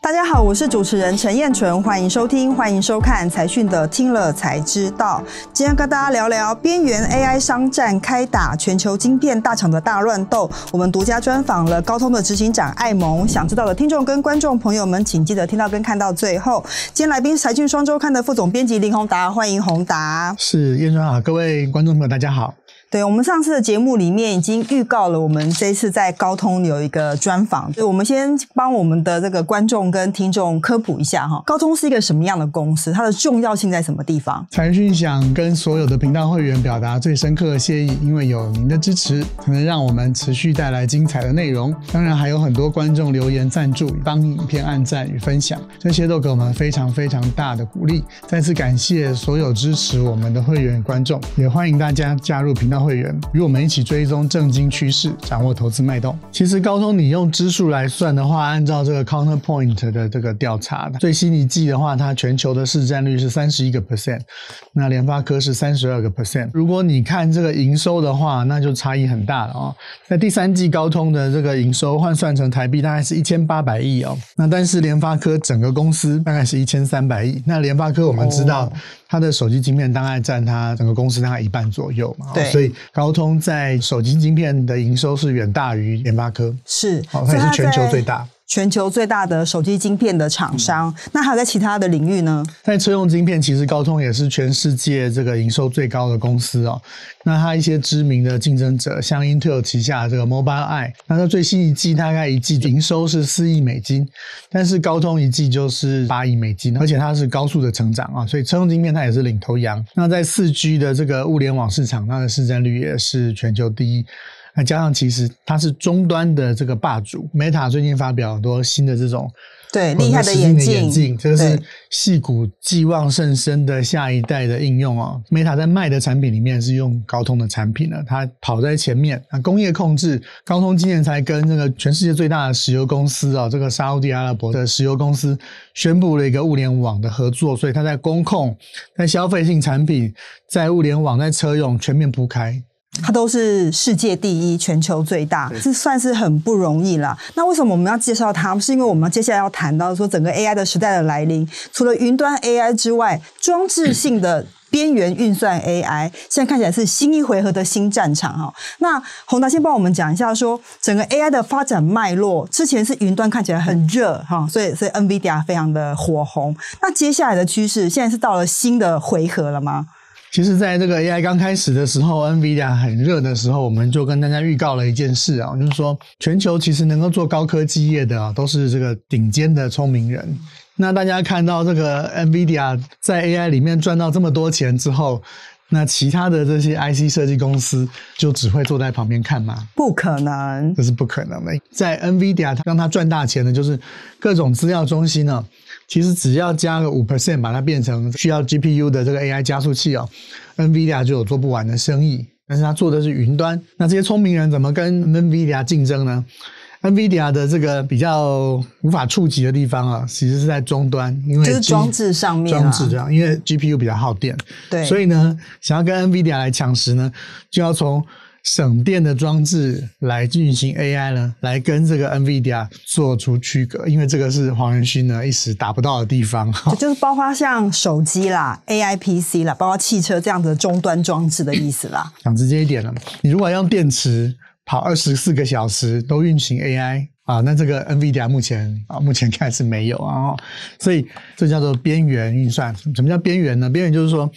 大家好，我是主持人陈燕纯，欢迎收听，欢迎收看财讯的听了才知道。今天跟大家聊聊边缘 AI 商战开打，全球晶片大厂的大乱斗。我们独家专访了高通的执行长艾蒙，想知道的听众跟观众朋友们，请记得听到跟看到最后。今天来宾是财讯双周刊的副总编辑林宏达，欢迎宏达。是燕纯好，各位观众朋友大家好。对，我们上次的节目里面已经预告了，我们这一次在高通有一个专访。我们先帮我们的这个观众跟听众科普一下哈，高通是一个什么样的公司？它的重要性在什么地方？财讯想跟所有的频道会员表达最深刻的谢意，因为有您的支持，才能让我们持续带来精彩的内容。当然还有很多观众留言赞助，帮影片按赞与分享，这些都给我们非常非常大的鼓励。再次感谢所有支持我们的会员观众，也欢迎大家加入频道会员，与我们一起追踪政经趋势，掌握投资脉动。其实高通你用支数来算的话，按照这个 Counterpoint 的这个调查，最新一季的话，它全球的市占率是 31%， 那联发科是 32%。 如果你看这个营收的话，那就差异很大了哦。在第三季高通的这个营收换算成台币大概是1800亿哦，那但是联发科整个公司大概是1300亿。那联发科我们知道它的手机晶片大概占它整个公司大概一半左右嘛，对，所以高通在手机晶片的营收是远大于联发科，是，它也是全球最大。全球最大的手机晶片的厂商，那还有在其他的领域呢？在车用晶片，其实高通也是全世界这个营收最高的公司哦。那它一些知名的竞争者，像 Intel 旗下的这个 Mobileye， 那它最新一季大概一季营收是4亿美金，但是高通一季就是8亿美金，而且它是高速的成长啊，所以车用晶片它也是领头羊。那在 4G 的这个物联网市场，它的市占率也是全球第一。那加上其实它是终端的这个霸主 ，Meta 最近发表很多新的这种对厉害的眼镜，这个是矽谷寄望甚深的下一代的应用哦。Meta 在卖的产品里面是用高通的产品了，它跑在前面。那工业控制，高通今年才跟这个全世界最大的石油公司哦，这个沙烏地阿拉伯的石油公司宣布了一个物联网的合作，所以它在工控、在消费性产品、在物联网、在车用全面铺开。它都是世界第一，全球最大，这算是很不容易啦。那为什么我们要介绍它？是因为我们接下来要谈到说整个 AI 的时代的来临，除了云端 AI 之外，装置性的边缘运算 AI 现在看起来是新一回合的新战场哈。那宏达先帮我们讲一下说整个 AI 的发展脉络。之前是云端看起来很热哈，所以 NVIDIA 非常的火红。那接下来的趋势现在是到了新的回合了吗？其实在这个 AI 刚开始的时候 NVIDIA 很热的时候，我们就跟大家预告了一件事啊，就是说全球其实能够做高科技业的啊，都是这个顶尖的聪明人。那大家看到这个 NVIDIA 在 AI 里面赚到这么多钱之后，那其他的这些 IC 设计公司就只会坐在旁边看吗？不可能，这是不可能的。在 NVIDIA 让它赚大钱的就是各种资料中心呢，其实只要加个 5% 把它变成需要 GPU 的这个 AI 加速器哦， NVIDIA 就有做不完的生意。但是它做的是云端，那这些聪明人怎么跟 NVIDIA 竞争呢？NVIDIA 的这个比较无法触及的地方啊，其实是在终端，因为就是装置上面装置这样，因为 GPU 比较耗电，对，所以呢，想要跟 NVIDIA 来抢食呢，就要从省电的装置来运行 AI 呢，来跟这个 NVIDIA 做出区隔，因为这个是黄仁勋呢一时达不到的地方，就是包括像手机啦、AI PC 啦，包括汽车这样的终端装置的意思啦。讲直接一点了，你如果要用电池跑24个小时都运行 AI 啊，那这个 NVIDIA 目前看是没有啊，所以这叫做边缘运算。什么叫边缘呢？边缘就是说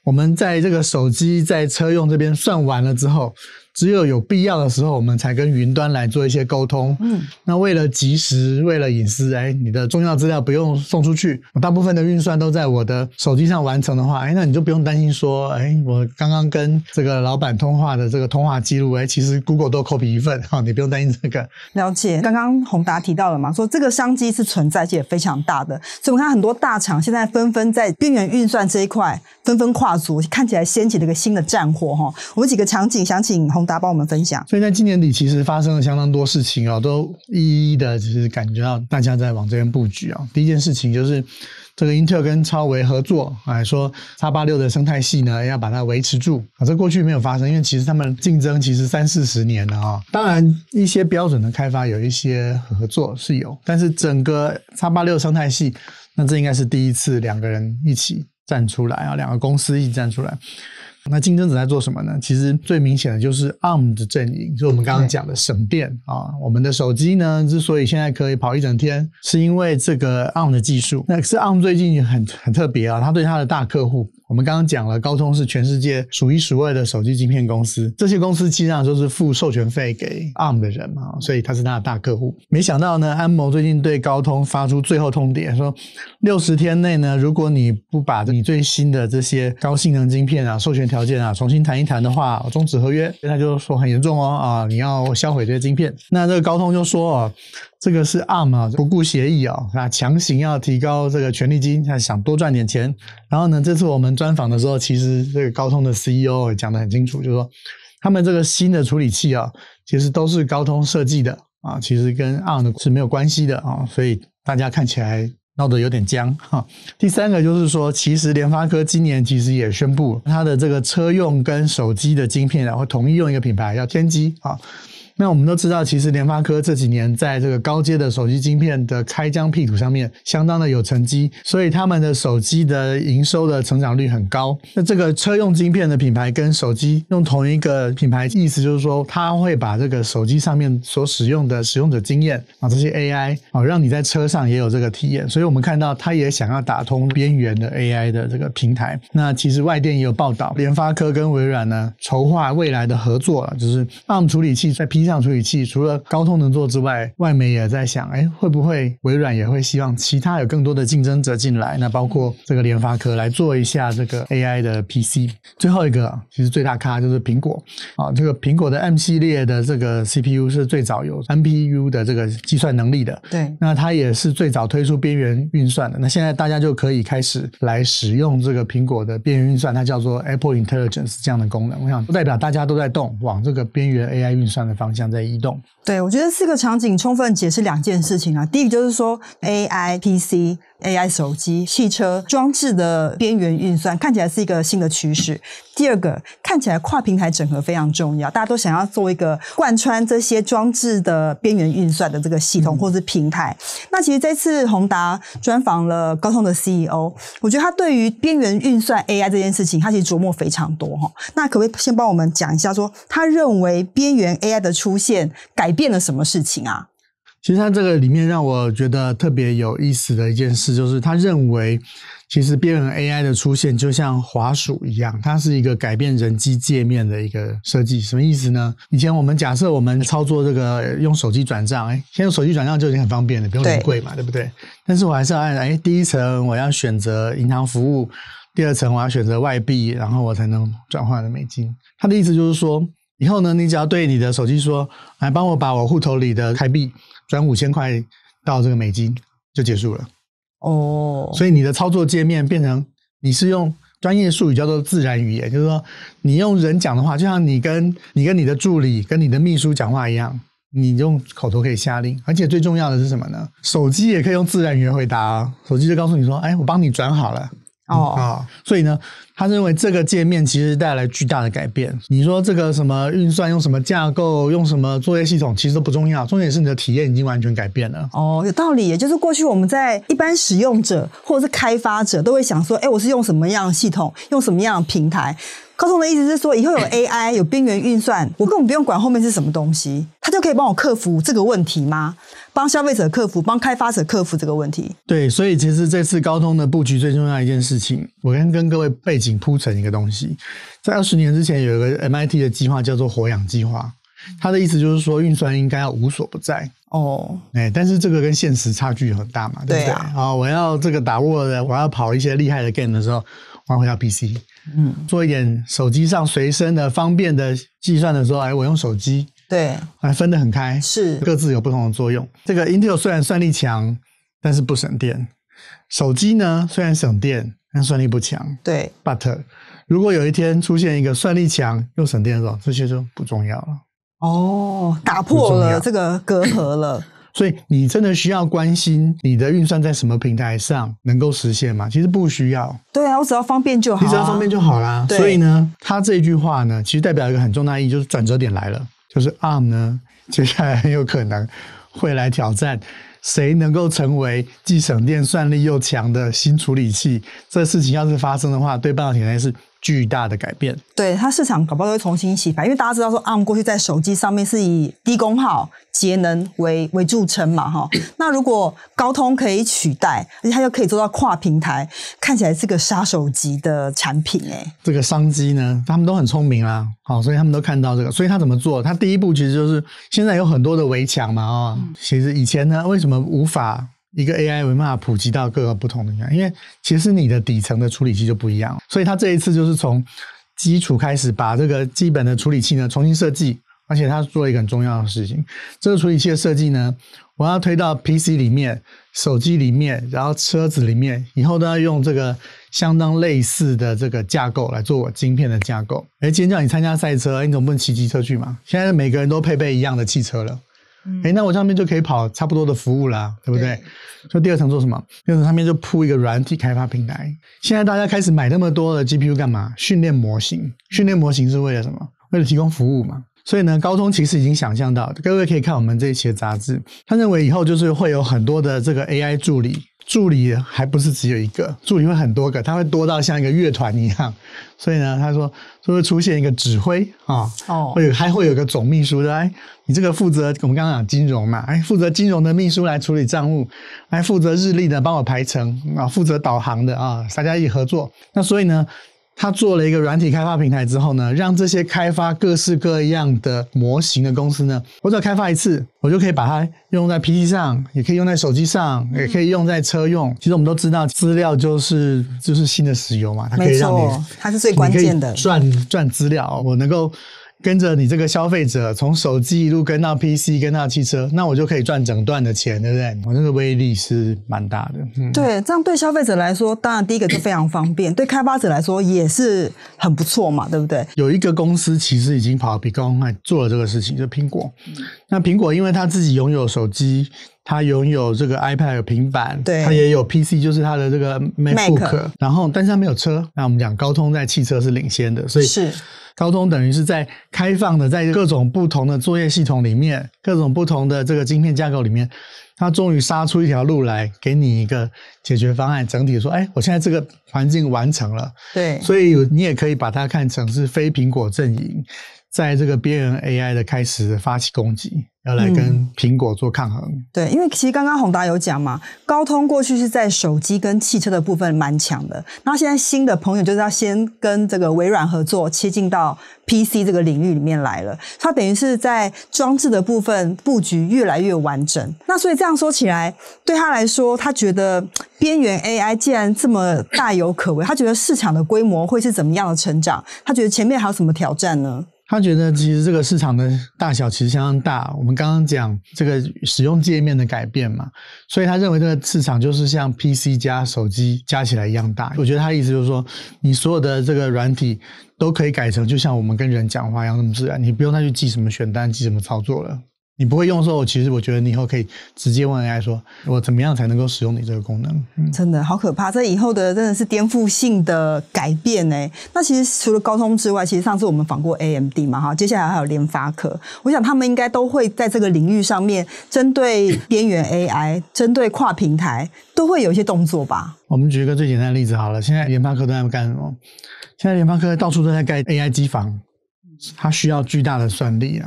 我们在这个手机在车用这边算完了之后，只有必要的时候我们才跟云端来做一些沟通。那为了及时，为了隐私，你的重要资料不用送出去，我大部分的运算都在我的手机上完成的话，那你就不用担心说我刚刚跟这个老板通话的这个通话记录其实 Google 都 copy 一份，你不用担心这个。了解，刚刚宏达提到了嘛，说这个商机是存在且也非常大的，所以我们看很多大厂现在纷纷在边缘运算这一块纷纷跨足，看起来掀起了一个新的战火。我们几个场景想请宏宏达帮我们分享。所以在今年底其实发生了相当多事情都一一的就是感觉到大家在往这边布局第一件事情就是这个 Intel 跟超微合作说 X86 的生态系呢要把它维持住这过去没有发生，因为其实他们竞争其实30-40年了当然一些标准的开发有一些合作是有，但是整个 X86 生态系那这应该是第一次两个人一起站出来两个公司一起站出来。那竞争者在做什么呢？其实最明显的就是 ARM 的阵营，就是我们刚刚讲的省电我们的手机呢之所以现在可以跑一整天是因为这个 ARM 的技术。那可是 ARM 最近很特别他对他的大客户，我们刚刚讲了高通是全世界数一数二的手机晶片公司，这些公司基本上都是付授权费给 ARM 的人嘛，所以他是他的大客户。没想到呢，安谋最近对高通发出最后通牒，说60天内呢，如果你不把你最新的这些高性能晶片授权条件重新谈一谈的话，终止合约。他就说很严重你要销毁这些晶片。那这个高通就说这个是 ARM 不顾协议强行要提高这个权利金，他想多赚点钱。然后呢，这次我们专访的时候，其实这个高通的 CEO 也讲得很清楚，就是说他们这个新的处理器其实都是高通设计的其实跟 ARM 是没有关系的所以大家看起来闹得有点僵第三个就是说，其实联发科今年其实也宣布它的这个车用跟手机的晶片会统一用一个品牌叫天玑那我们都知道，其实联发科这几年在这个高阶的手机晶片的开疆辟土上面相当的有成绩，所以他们的手机的营收的成长率很高。那这个车用晶片的品牌跟手机用同一个品牌，意思就是说它会把这个手机上面所使用的使用者经验这些 AI 让你在车上也有这个体验。所以我们看到它也想要打通边缘的 AI 的这个平台。那其实外电也有报道，联发科跟微软呢筹划未来的合作就是 ARM 处理器在 P 上处理器除了高通能做之外，外媒也在想会不会微软也会希望其他有更多的竞争者进来，那包括这个联发科来做一下这个 AI 的 PC。 最后一个其实最大咖就是苹果这个苹果的 M 系列的这个 CPU 是最早有 NPU 的这个计算能力的，对，那它也是最早推出边缘运算的。那现在大家就可以开始来使用这个苹果的边缘运算，它叫做 Apple Intelligence 这样的功能。我想代表大家都在动，往这个边缘 AI 运算的方向在移动。对，我觉得4个场景充分解释2件事情第一个就是说 AI PC AI 手机、汽车装置的边缘运算看起来是一个新的趋势。第二个，看起来跨平台整合非常重要，大家都想要做一个贯穿这些装置的边缘运算的这个系统或是平台。那其实这次宏达专访了高通的 CEO， 我觉得他对于边缘运算 AI 这件事情，他其实琢磨非常多那可不可以先帮我们讲一下说，他认为边缘 AI 的出现改变了什么事情啊？其实他这个里面让我觉得特别有意思的一件事，就是他认为其实边缘 AI 的出现就像滑鼠一样，它是一个改变人机界面的一个设计。什么意思呢？以前我们假设我们操作这个用手机转账，现在用手机转账就已经很方便了，不用临柜嘛， 对不对？但是我还是要按第一层我要选择银行服务，第二层我要选择外币，然后我才能转换的美金。他的意思就是说，以后呢，你只要对你的手机说，来帮我把我户头里的台币转5000块到这个美金，就结束了。所以你的操作界面变成你是用专业术语叫做自然语言，就是说你用人讲的话，就像你跟你的助理跟你的秘书讲话一样，你用口头可以下令。而且最重要的是什么呢？手机也可以用自然语言回答手机就告诉你说，我帮你转好了。所以呢，他认为这个界面其实带来巨大的改变。你说这个什么运算用什么架构，用什么作业系统，其实都不重要，重点是你的体验已经完全改变了。有道理，也就是过去我们在一般使用者或者是开发者都会想说，我是用什么样的系统，用什么样的平台。高通的意思是说，以后有 AI 有边缘运算，我根本不用管后面是什么东西，它就可以帮我克服这个问题吗？帮消费者克服，帮开发者克服这个问题。对，所以其实这次高通的布局最重要的一件事情，我跟各位背景铺陈一个东西。在20年之前有一个 MIT 的计划叫做活氧计划，它的意思就是说运算应该要无所不在。但是这个跟现实差距很大嘛，对不对？我要这个打Word，我要跑一些厉害的 game 的时候，我要回到 PC。做一点手机上随身的方便的计算的时候，我用手机，对，分得很开，是各自有不同的作用。这个 Intel 虽然算力强，但是不省电，手机呢虽然省电，但算力不强。对 ，but 如果有一天出现一个算力强又省电的时候，这些就不重要了。哦，打破了这个隔阂了。所以你真的需要关心你的运算在什么平台上能够实现吗？其实不需要。对啊，我只要方便就好，你只要方便就好啦。所以呢，他这一句话呢，其实代表一个很重大意义，就是转折点来了，就是 ARM 呢，接下来很有可能会来挑战谁能够成为既省电算力又强的新处理器。这事情要是发生的话，对半导体来说是巨大的改变。对，它市场搞不好会重新洗牌，因为大家知道说 ARM 过去在手机上面是以低功耗节能为著称嘛哈。那如果高通可以取代，而且它又可以做到跨平台，看起来是个杀手级的产品这个商机呢，他们都很聪明啦，好，所以他们都看到这个，所以他怎么做？他第一步其实就是现在有很多的围墙嘛其实以前呢，为什么无法一个 AI 没办法普及到各个不同的？因为其实你的底层的处理器就不一样，所以他这一次就是从基础开始把这个基本的处理器呢重新设计，而且他做了一个很重要的事情，这个处理器的设计呢，我要推到 PC 里面、手机里面，然后车子里面，以后都要用这个相当类似的这个架构来做我晶片的架构。今天叫你参加赛车，你总不能骑机车去嘛？现在每个人都配备一样的汽车了。那我上面就可以跑差不多的服务啦，对不对？所以第二层做什么？第二层上面就铺一个软体开发平台。现在大家开始买那么多的 GPU 干嘛？训练模型。训练模型是为了什么？为了提供服务嘛。所以呢，高通其实已经想象到，各位可以看我们这一期的杂志，他认为以后就是会有很多的这个 AI 助理还不是只有一个，助理会很多个，它会多到像一个乐团一样。所以呢，他说就会出现一个指挥还会有个总秘书的，你这个负责我们刚刚讲金融嘛，负责金融的秘书来处理账务，负责日历的帮我排程负责导航的大家一起合作。那所以呢，他做了一个软体开发平台之后呢，让这些开发各式各样的模型的公司呢，我只要开发一次，我就可以把它用在 PC 上，也可以用在手机上，也可以用在车用。其实我们都知道，资料就是新的石油嘛，它可以让你，它是最关键的，赚资料，我能够跟着你这个消费者从手机一路跟到 PC 跟到汽车，那我就可以赚整段的钱，对不对？我那个威力是蛮大的。对，这样对消费者来说，当然第一个就非常方便，对开发者来说也是很不错嘛，对不对？有一个公司其实已经跑得比高通还做了这个事情，就是苹果。那苹果因为它自己拥有手机，它拥有这个 iPad 有平板，对，它也有 PC， 就是它的这个 MacBook， 然后但是它没有车。那我们讲高通在汽车是领先的，所以是高通等于是在开放的，在各种不同的作业系统里面，各种不同的这个晶片架构里面，它终于杀出一条路来，给你一个解决方案，整体说我现在这个环境完成了。对，所以你也可以把它看成是非苹果阵营在这个边缘 AI 的开始发起攻击，要来跟苹果做抗衡。对，因为其实刚刚宏达有讲嘛，高通过去是在手机跟汽车的部分蛮强的，然后现在新的朋友就是要先跟这个微软合作，切进到 PC 这个领域里面来了。它等于是在装置的部分布局越来越完整。那所以这样说起来，对他来说，他觉得边缘 AI 既然这么大有可为，他觉得市场的规模会是怎么样的成长？他觉得前面还有什么挑战呢？他觉得其实这个市场的大小其实相当大，我们刚刚讲这个使用界面的改变嘛，所以他认为这个市场就是像 PC 加手机加起来一样大。我觉得他的意思就是说，你所有的这个软体都可以改成就像我们跟人讲话一样那么自然，你不用再去记什么选单记什么操作了。你不会用的时候，其实我觉得你以后可以直接问 AI 说，我怎么样才能够使用你这个功能？真的好可怕，这以后的真的是颠覆性的改变欸。那其实除了高通之外，其实上次我们访过 AMD 嘛，接下来还有联发科，我想他们应该都会在这个领域上面，针对边缘 AI， 针对跨平台，都会有一些动作吧。我们举一个最简单的例子好了，现在联发科都在干什么？现在联发科到处都在盖 AI 机房。它需要巨大的算力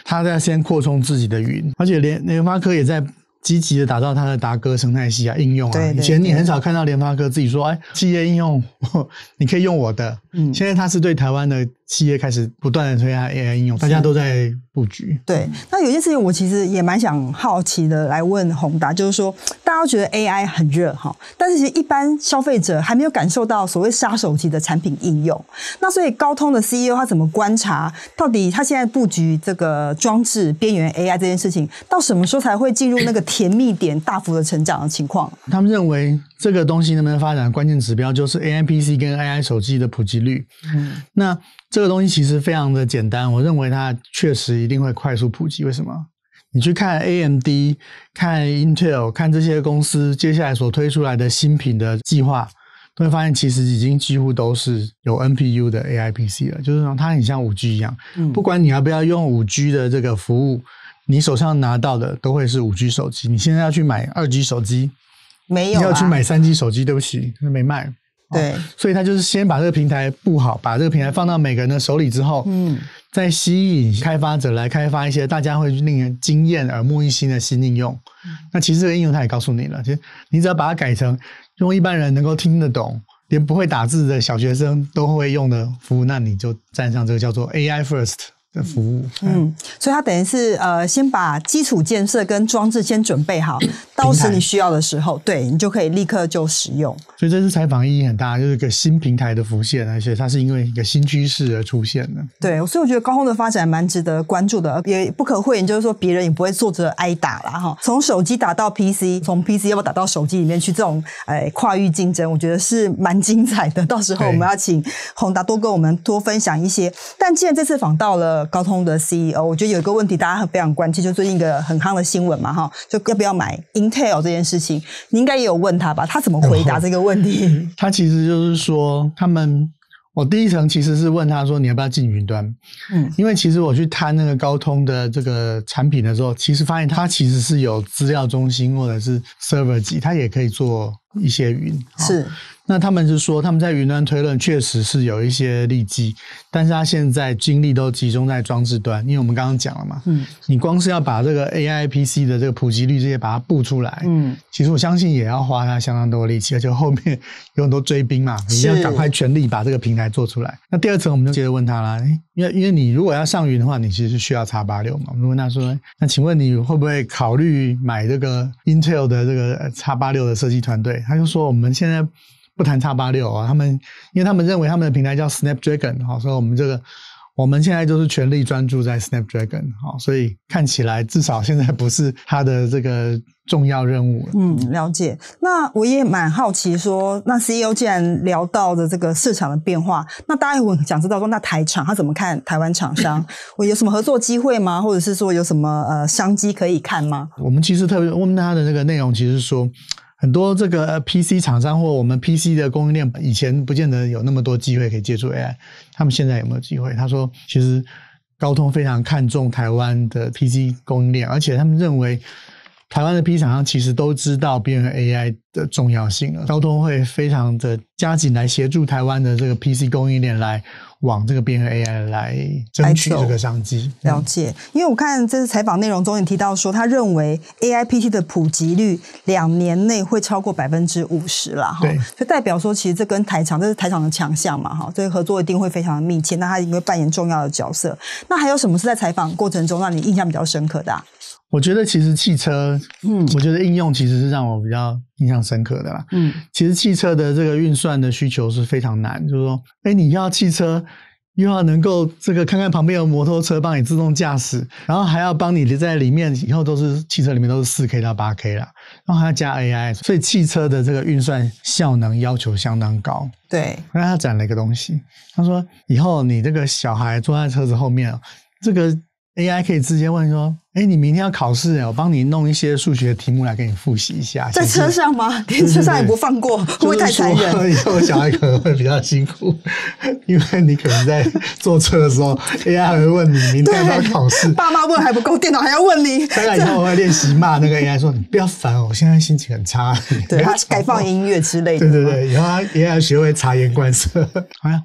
它在先扩充自己的云，而且联发科也在积极的打造它的达哥生态系应用以前你很少看到联发科自己说企业应用你可以用我的，现在它是对台湾的企业开始不断的推它 AI 应用，大家都在布局。对，那有一件事情我其实也蛮想好奇的来问宏达，就是说大家都觉得 AI 很热哈，但是其实一般消费者还没有感受到所谓杀手级的产品应用。那所以高通的 CEO 他怎么观察到底他现在布局这个装置边缘 AI 这件事情，到什么时候才会进入那个甜蜜点大幅的成长的情况？他们认为这个东西能不能发展的关键指标就是 AI PC 跟 AI 手机的普及率。那这个东西其实非常的简单，我认为它确实一定会快速普及。为什么？你去看 AMD 看 Intel 看这些公司接下来所推出来的新品的计划，都会发现其实已经几乎都是有 NPU 的 AI PC 了，就是说它很像 5G 一样，不管你要不要用 5G 的这个服务，你手上拿到的都会是 5G 手机。你现在要去买 2G 手机没有，你要去买 3G 手机，对不起，没卖。对，所以他就是先把这个平台布好，把这个平台放到每个人的手里之后，再吸引开发者来开发一些大家会令人惊艳、耳目一新的新应用。那其实这个应用他也告诉你了，其实你只要把它改成用一般人能够听得懂，连不会打字的小学生都会用的服务，那你就站上这个叫做 AI First的服务。所以它等于是先把基础建设跟装置先准备好，到时你需要的时候，对，你就可以立刻就使用。所以这次采访意义很大，就是一个新平台的浮现，而且它是因为一个新趋势而出现的。对，所以我觉得高通的发展蛮值得关注的，也不可讳言，就是说别人也不会坐着挨打啦哈。从手机打到 PC， 从 PC 要不要打到手机里面去，这种跨域竞争，我觉得是蛮精彩的。到时候我们要请宏达多跟我们多分享一些。但既然这次访到了高通的 CEO， 我觉得有一个问题大家非常关切，就最近一个很夯的新闻嘛哈，就要不要买 Intel 这件事情，你应该也有问他吧？他怎么回答这个问题？他其实就是说我第一层其实是问他说你要不要进云端。因为其实我去谈那个高通的这个产品的时候，其实发现它其实是有资料中心或者是 server 级，它也可以做一些云。是。那他们是说他们在云端推论确实是有一些利基，但是他现在精力都集中在装置端，因为我们刚刚讲了嘛，你光是要把这个 AI PC 的这个普及率这些把它布出来，其实我相信也要花它相当多的力气，而且后面有很多追兵嘛，你要赶快全力把这个平台做出来。那第二层我们就接着问他啦，因为你如果要上云的话，你其实是需要 X86 嘛，我们问他说，那请问你会不会考虑买这个 Intel 的这个 X86 的设计团队？他就说我们现在不谈 X86 啊，因为他们认为他们的平台叫 Snapdragon， 所以我们现在就是全力专注在 Snapdragon， 所以看起来至少现在不是他的这个重要任务了。了解。那我也蛮好奇说，那 CEO 既然聊到的这个市场的变化，那大家会想知道说，那台厂他怎么看台湾厂商？我有什么合作机会吗？或者是说有什么商机可以看吗？我们其实特别问他的这个内容，其实说很多这个 PC 厂商或我们 PC 的供应链以前不见得有那么多机会可以接触 AI， 他们现在有没有机会？他说其实高通非常看重台湾的 PC 供应链，而且他们认为台湾的 PC 厂商其实都知道边缘 AI 的重要性了，高通会非常的加紧来协助台湾的这个 PC 供应链来往这个边缘 AI 来争取这个商机。了解。因为我看这次采访内容中也提到说，他认为 AI PC 的普及率2年内会超过 50% 啦，对，就代表说其实这跟台厂，这是台厂的强项嘛，所以合作一定会非常的密切，那他一定会扮演重要的角色。那还有什么是在采访过程中让你印象比较深刻的啊？我觉得其实汽车，我觉得应用其实是让我比较印象深刻的啦。其实汽车的这个运算的需求是非常难，就是说，你要汽车又要能够这个看看旁边有摩托车帮你自动驾驶，然后还要帮你在里面以后都是汽车里面都是 4K 到 8K 啦，然后还要加 AI， 所以汽车的这个运算效能要求相当高。对，那他讲了一个东西，他说以后你这个小孩坐在车子后面，这个 AI 可以直接问说，你明天要考试，我帮你弄一些数学题目来给你复习一下。在车上吗？连车上也不放过，会不会太残忍？以后小孩可能会比较辛苦，因为你可能在坐车的时候 AI 还会问你明天要不要考试，爸妈问还不够，电脑还要问你。大概以后会练习骂那个 AI 说，你不要烦我现在心情很差。对，他改放音乐之类的。对，以后他 AI 学会察言观色。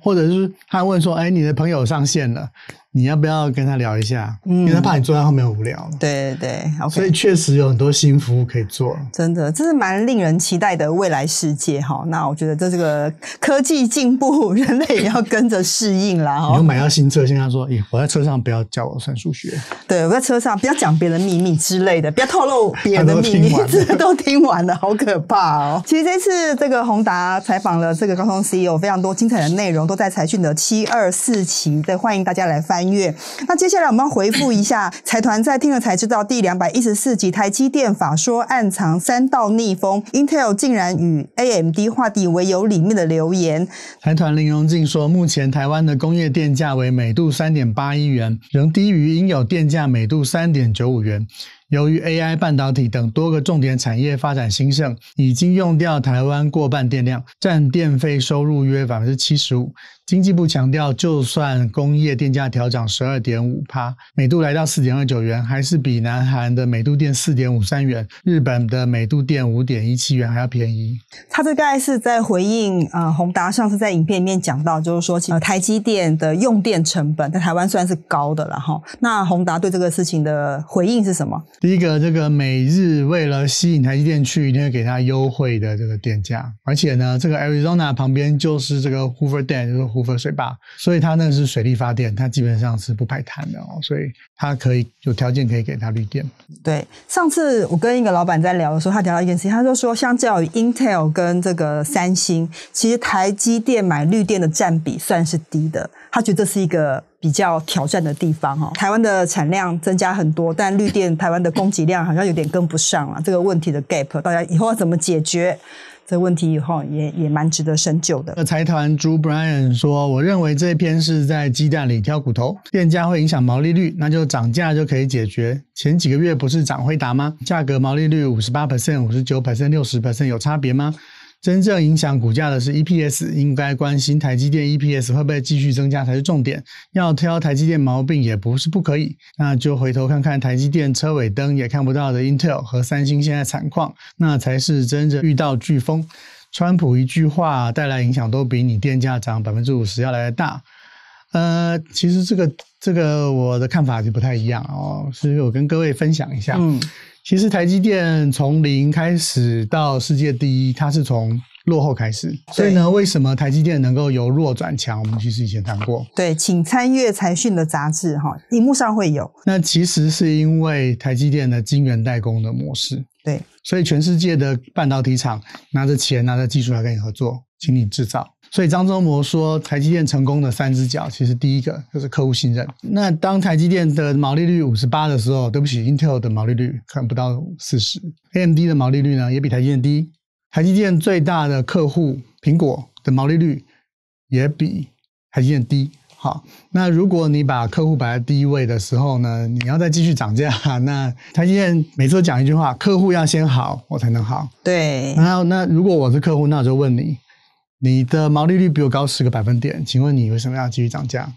或者是他问说，你的朋友上线了，你要不要跟他聊一下？因为他怕你坐在后面无聊。对对对 ，OK。所以确实有很多新服务可以做。真的，这是蛮令人期待的未来世界哈。那我觉得这个科技进步，人类也要跟着适应啦。你又买到新车，现在说，我在车上不要教我算数学。对，我在车上不要讲别人的秘密之类的，不要透露别人的秘密，这都听完了，好可怕哦。其实这次这个宏达采访了这个高通 CEO， 非常多精彩的内容都在财讯的724期的，欢迎大家来翻阅。那接下来我们要回复一下财团在听了才知道第214集台积电法说暗藏3道逆风 ，Intel 竟然与 AMD 化敌为友里面的留言。财团林荣进说，目前台湾的工业电价为每度3.81元，仍低于应有电价每度3.95元。由于 AI 半导体等多个重点产业发展兴盛，已经用掉台湾过半电量，占电费收入约 75%。经济部强调，就算工业电价调涨 12.5%， 每度来到 4.29 元，还是比南韩的每度电 4.53 元，日本的每度电 5.17 元还要便宜。他这概是在回应宏达上次在影片里面讲到，就是说台积电的用电成本在台湾算是高的了齁。那宏达对这个事情的回应是什么？第一个，这个每日为了吸引台积电去，一定会给他优惠的这个电价，而且呢，这个 Arizona 旁边就是这个 Hoover Dam， 就是胡佛水坝，所以它那是水力发电，它基本上是不排碳的哦，所以它可以有条件可以给它绿电。对，上次我跟一个老板在聊的时候，他聊到一件事情，他就说相较于 Intel 跟这个三星，其实台积电买绿电的占比算是低的，他觉得这是一个比较挑战的地方哦。台湾的产量增加很多，但绿电台湾的供给量好像有点跟不上了，这个问题的 gap 大家以后要怎么解决？这个问题以后也蛮值得深究的。财团朱 Brian 说，我认为这篇是在鸡蛋里挑骨头，电价会影响毛利率，那就涨价就可以解决。前几个月不是涨辉达吗？价格毛利率 58%、59%、60% 有差别吗？真正影响股价的是 EPS， 应该关心台积电 EPS 会不会继续增加才是重点。要挑台积电毛病也不是不可以，那就回头看看台积电车尾灯也看不到的 Intel 和三星现在惨况，那才是真正遇到飓风。川普一句话带来影响都比你电价涨 50% 要来的大。其实这个我的看法就不太一样哦，所以我跟各位分享一下。其实台积电从0开始到世界第一，它是从落后开始，所以呢，为什么台积电能够由弱转强？我们其实以前谈过。对，请参阅财讯的杂志哈，荧幕上会有。那其实是因为台积电的晶圆代工的模式，对，所以全世界的半导体厂拿着钱拿着技术来跟你合作，请你制造。所以张忠谋说台积电成功的3只脚，其实第一个就是客户信任。那当台积电的毛利率 58% 的时候，对不起 Intel 的毛利率可能不到 40%， AMD 的毛利率呢也比台积电低。台积电最大的客户苹果的毛利率也比台积电低。好，那如果你把客户摆在第一位的时候呢，你要再继续涨价，那台积电每次都讲一句话，客户要先好我才能好。对，然后那如果我是客户，那我就问你，你的毛利率比我高10个百分点，请问你为什么要继续涨价？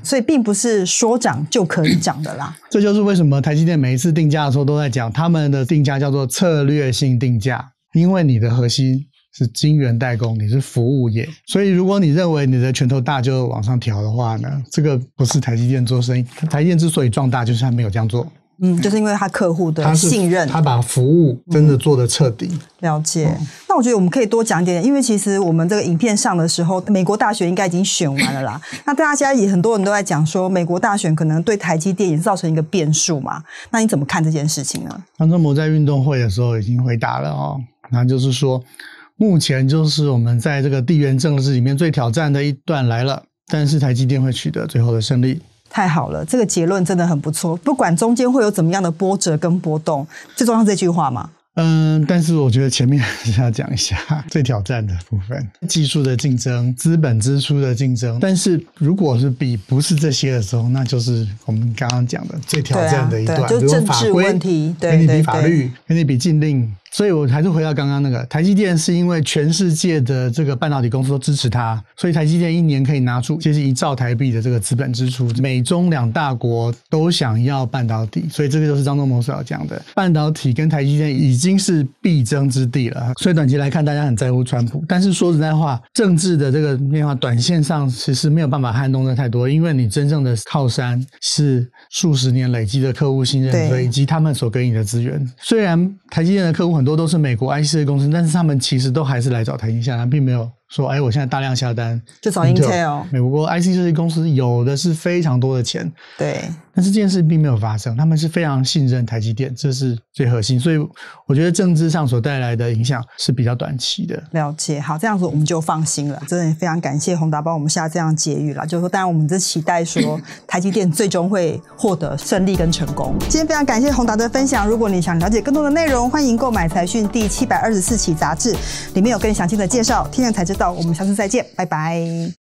所以并不是说涨就可以涨的啦。这就是为什么台积电每一次定价的时候都在讲，他们的定价叫做策略性定价，因为你的核心是晶圆代工，你是服务业，所以如果你认为你的拳头大就往上调的话呢，这个不是台积电做生意。台积电之所以壮大，就是他没有这样做。就是因为他客户的信任，他把服务真的做得彻底。了解。那我觉得我们可以多讲一点，因为其实我们这个影片上的时候，美国大选应该已经选完了啦。那大家也很多人都在讲说，美国大选可能对台积电也造成一个变数嘛。那你怎么看这件事情呢？张忠谋在运动会的时候已经回答了哦，那就是说，目前就是我们在这个地缘政治里面最挑战的一段来了，但是台积电会取得最后的胜利。太好了，这个结论真的很不错。不管中间会有怎么样的波折跟波动，最重要这句话嘛。但是我觉得前面还是要讲一下最挑战的部分，技术的竞争、资本支出的竞争。但是如果是比不是这些的时候，那就是我们刚刚讲的最挑战的一段，就是政治问题，跟你比法律，跟你比禁令，所以我还是回到刚刚那个，台积电是因为全世界的这个半导体公司都支持它，所以台积电一年可以拿出接近1兆台币的这个资本支出。美中2大国都想要半导体，所以这个就是张忠谋所要讲的，半导体跟台积电已经是必争之地了。所以短期来看，大家很在乎川普，但是说实在话，政治的这个变化，短线上其实没有办法撼动的太多，因为你真正的靠山是数十年累积的客户信任，以及他们所给你的资源。虽然台积电的客户很多都是美国 IC 设计公司，但是他们其实都还是来找台积下单，并没有说我现在大量下单就找 Intel。 美国 IC 设计公司有的是非常多的钱，对，但是这件事并没有发生，他们是非常信任台积电，这是最核心。所以我觉得政治上所带来的影响是比较短期的。了解，好，这样子我们就放心了。真的非常感谢宏达帮我们下这样结语啦，就是说当然我们是期待说台积电最终会获得胜利跟成功。今天非常感谢宏达的分享，如果你想了解更多的内容，欢迎购买财讯第724期杂志，里面有更详细的介绍。听了才知道，我们下次再见，拜拜。